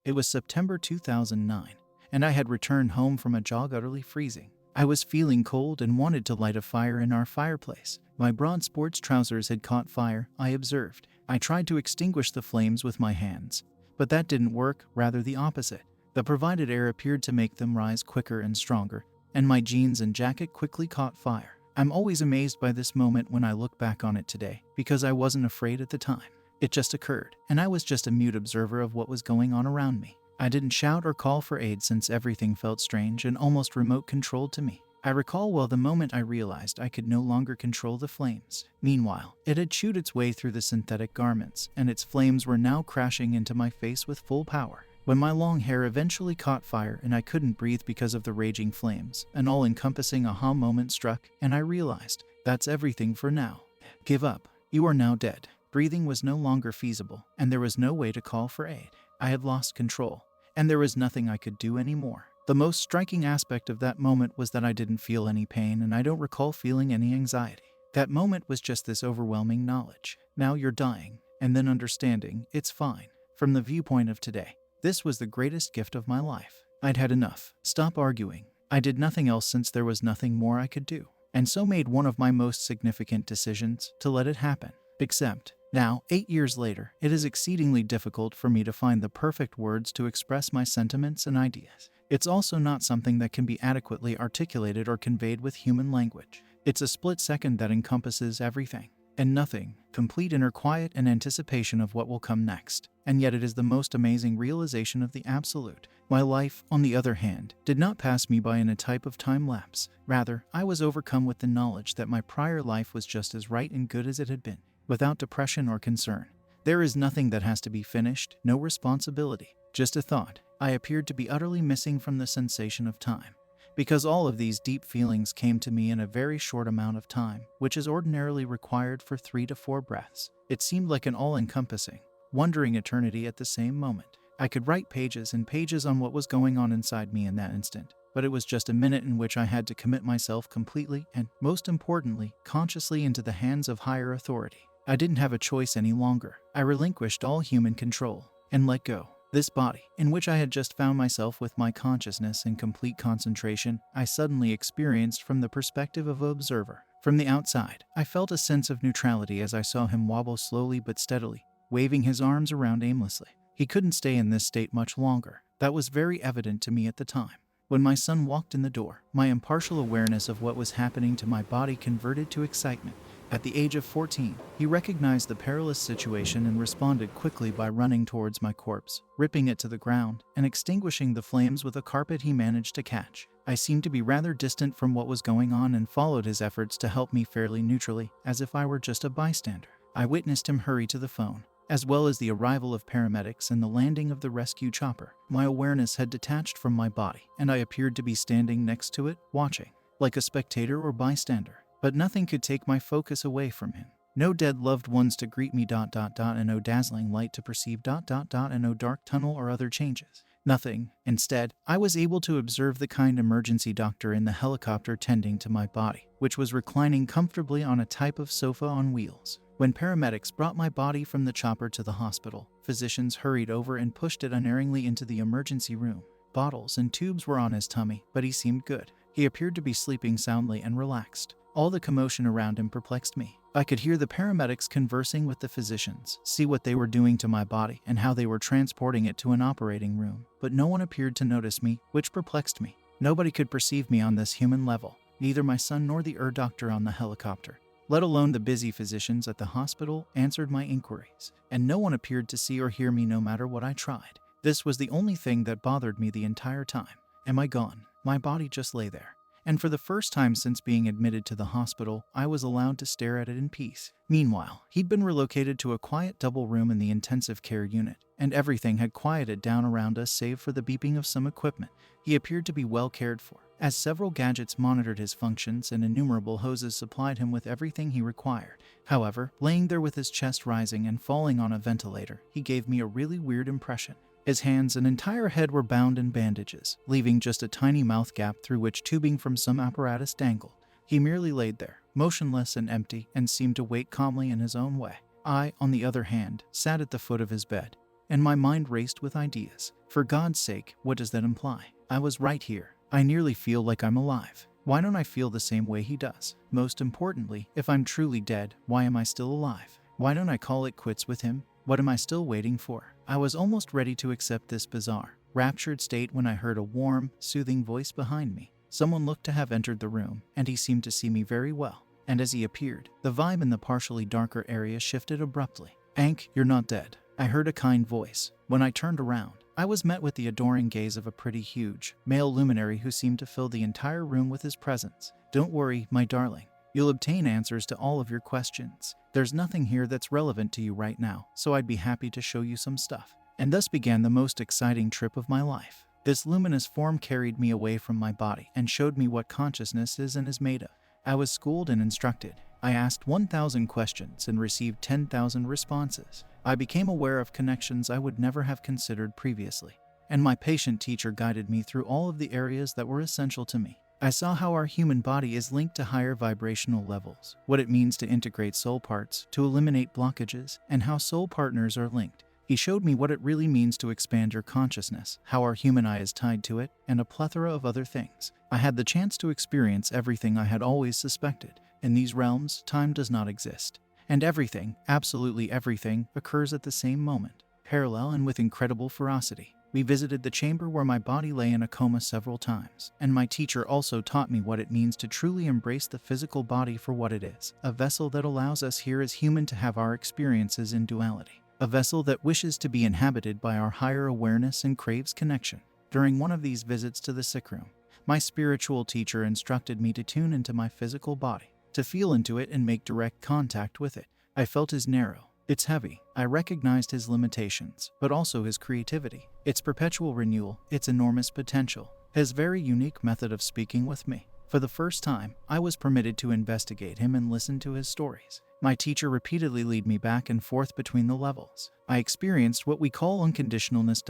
It was September 2009, and I had returned home from a jog utterly freezing. I was feeling cold and wanted to light a fire in our fireplace. My broad sports trousers had caught fire, I observed. I tried to extinguish the flames with my hands, but that didn't work, rather the opposite. The provided air appeared to make them rise quicker and stronger, and my jeans and jacket quickly caught fire. I'm always amazed by this moment when I look back on it today, because I wasn't afraid at the time. It just occurred, and I was just a mute observer of what was going on around me. I didn't shout or call for aid since everything felt strange and almost remote-controlled to me. I recall well the moment I realized I could no longer control the flames. Meanwhile, it had chewed its way through the synthetic garments, and its flames were now crashing into my face with full power. When my long hair eventually caught fire and I couldn't breathe because of the raging flames, an all-encompassing aha moment struck, and I realized, that's everything for now. Give up. You are now dead. Breathing was no longer feasible, and there was no way to call for aid. I had lost control, and there was nothing I could do anymore. The most striking aspect of that moment was that I didn't feel any pain, and I don't recall feeling any anxiety. That moment was just this overwhelming knowledge. Now you're dying, and then understanding, it's fine. From the viewpoint of today, this was the greatest gift of my life. I'd had enough. Stop arguing. I did nothing else since there was nothing more I could do, and so made one of my most significant decisions, to let it happen. Except, now, 8 years later, it is exceedingly difficult for me to find the perfect words to express my sentiments and ideas. It's also not something that can be adequately articulated or conveyed with human language. It's a split second that encompasses everything and nothing, complete inner quiet and anticipation of what will come next. And yet it is the most amazing realization of the absolute. My life, on the other hand, did not pass me by in a type of time lapse. Rather, I was overcome with the knowledge that my prior life was just as right and good as it had been, without depression or concern. There is nothing that has to be finished, no responsibility, just a thought. I appeared to be utterly missing from the sensation of time, because all of these deep feelings came to me in a very short amount of time, which is ordinarily required for 3 to 4 breaths. It seemed like an all-encompassing, wondering eternity at the same moment. I could write pages and pages on what was going on inside me in that instant, but it was just a minute in which I had to commit myself completely and, most importantly, consciously into the hands of higher authority. I didn't have a choice any longer. I relinquished all human control and let go. This body, in which I had just found myself with my consciousness in complete concentration, I suddenly experienced from the perspective of an observer. From the outside, I felt a sense of neutrality as I saw him wobble slowly but steadily, waving his arms around aimlessly. He couldn't stay in this state much longer. That was very evident to me at the time. When my son walked in the door, my impartial awareness of what was happening to my body converted to excitement. At the age of 14, he recognized the perilous situation and responded quickly by running towards my corpse, ripping it to the ground, and extinguishing the flames with a carpet he managed to catch. I seemed to be rather distant from what was going on and followed his efforts to help me fairly neutrally, as if I were just a bystander. I witnessed him hurry to the phone, as well as the arrival of paramedics and the landing of the rescue chopper. My awareness had detached from my body, and I appeared to be standing next to it, watching, like a spectator or bystander. But nothing could take my focus away from him. No dead loved ones to greet me ... and no dazzling light to perceive ... and no dark tunnel or other changes. Nothing. Instead, I was able to observe the kind emergency doctor in the helicopter tending to my body, which was reclining comfortably on a type of sofa on wheels. When paramedics brought my body from the chopper to the hospital, physicians hurried over and pushed it unerringly into the emergency room. Bottles and tubes were on his tummy, but he seemed good. He appeared to be sleeping soundly and relaxed. All the commotion around him perplexed me. I could hear the paramedics conversing with the physicians, see what they were doing to my body and how they were transporting it to an operating room, but no one appeared to notice me, which perplexed me. Nobody could perceive me on this human level, neither my son nor the doctor on the helicopter, let alone the busy physicians at the hospital, answered my inquiries, and no one appeared to see or hear me no matter what I tried. This was the only thing that bothered me the entire time. Am I gone? My body just lay there. And for the first time since being admitted to the hospital, I was allowed to stare at it in peace. Meanwhile, he'd been relocated to a quiet double room in the intensive care unit, and everything had quieted down around us save for the beeping of some equipment. He appeared to be well cared for, as several gadgets monitored his functions and innumerable hoses supplied him with everything he required. However, laying there with his chest rising and falling on a ventilator, he gave me a really weird impression. His hands and entire head were bound in bandages, leaving just a tiny mouth gap through which tubing from some apparatus dangled. He merely laid there, motionless and empty, and seemed to wait calmly in his own way. I, on the other hand, sat at the foot of his bed, and my mind raced with ideas. For God's sake, what does that imply? I was right here. I nearly feel like I'm alive. Why don't I feel the same way he does? Most importantly, if I'm truly dead, why am I still alive? Why don't I call it quits with him? What am I still waiting for? I was almost ready to accept this bizarre, raptured state when I heard a warm, soothing voice behind me. Someone looked to have entered the room, and he seemed to see me very well. And as he appeared, the vibe in the partially darker area shifted abruptly. "Ank, you're not dead," I heard a kind voice. When I turned around, I was met with the adoring gaze of a pretty huge, male luminary who seemed to fill the entire room with his presence. "Don't worry, my darling. You'll obtain answers to all of your questions. There's nothing here that's relevant to you right now, so I'd be happy to show you some stuff." And thus began the most exciting trip of my life. This luminous form carried me away from my body and showed me what consciousness is and is made of. I was schooled and instructed. I asked 1,000 questions and received 10,000 responses. I became aware of connections I would never have considered previously, and my patient teacher guided me through all of the areas that were essential to me. I saw how our human body is linked to higher vibrational levels, what it means to integrate soul parts, to eliminate blockages, and how soul partners are linked. He showed me what it really means to expand your consciousness, how our human eye is tied to it, and a plethora of other things. I had the chance to experience everything I had always suspected. In these realms, time does not exist. And everything, absolutely everything, occurs at the same moment, parallel and with incredible ferocity. We visited the chamber where my body lay in a coma several times, and my teacher also taught me what it means to truly embrace the physical body for what it is, a vessel that allows us here as human to have our experiences in duality. A vessel that wishes to be inhabited by our higher awareness and craves connection. During one of these visits to the sick room, my spiritual teacher instructed me to tune into my physical body, to feel into it and make direct contact with it. I felt his narrow, its heavy. I recognized his limitations, but also his creativity, its perpetual renewal, its enormous potential, his very unique method of speaking with me. For the first time, I was permitted to investigate him and listen to his stories. My teacher repeatedly led me back and forth between the levels. I experienced what we call unconditionalness ...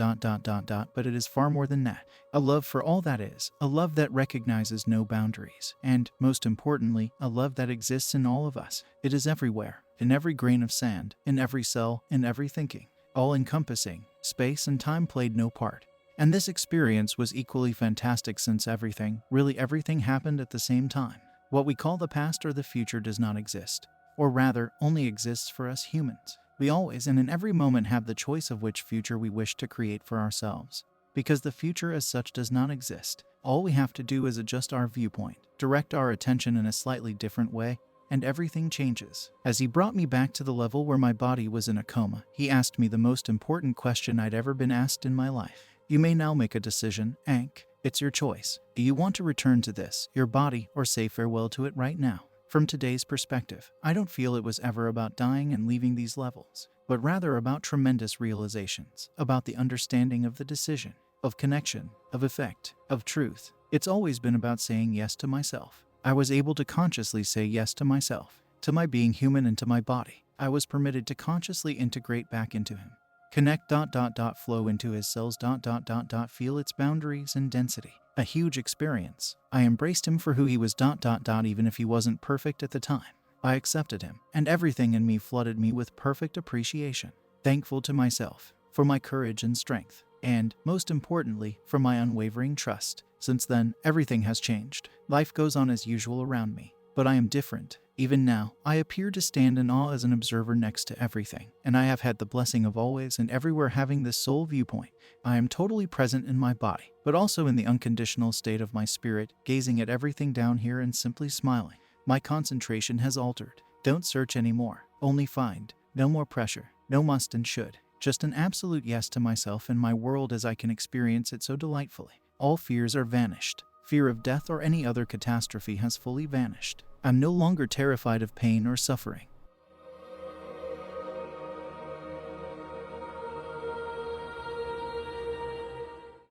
but it is far more than that. A love for all that is, a love that recognizes no boundaries, and, most importantly, a love that exists in all of us. It is everywhere, in every grain of sand, in every cell, in every thinking. All-encompassing, space and time played no part. And this experience was equally fantastic since everything, really everything, happened at the same time. What we call the past or the future does not exist. Or rather, only exists for us humans. We always and in every moment have the choice of which future we wish to create for ourselves. Because the future as such does not exist. All we have to do is adjust our viewpoint, direct our attention in a slightly different way, and everything changes. As he brought me back to the level where my body was in a coma, he asked me the most important question I'd ever been asked in my life. "You may now make a decision, Ank. It's your choice. Do you want to return to this, your body, or say farewell to it right now?" From today's perspective, I don't feel it was ever about dying and leaving these levels, but rather about tremendous realizations, about the understanding of the decision, of connection, of effect, of truth. It's always been about saying yes to myself. I was able to consciously say yes to myself, to my being human and to my body. I was permitted to consciously integrate back into him. Connect ... flow into his cells ... feel its boundaries and density. A huge experience. I embraced him for who he was ... even if he wasn't perfect at the time. I accepted him, and everything in me flooded me with perfect appreciation. Thankful to myself for my courage and strength, and, most importantly, for my unwavering trust. Since then, everything has changed. Life goes on as usual around me, but I am different. Even now, I appear to stand in awe as an observer next to everything, and I have had the blessing of always and everywhere having this soul viewpoint. I am totally present in my body, but also in the unconditional state of my spirit, gazing at everything down here and simply smiling. My concentration has altered. Don't search anymore, only find. No more pressure, no must and should. Just an absolute yes to myself and my world as I can experience it so delightfully. All fears are vanished. Fear of death or any other catastrophe has fully vanished. I'm no longer terrified of pain or suffering.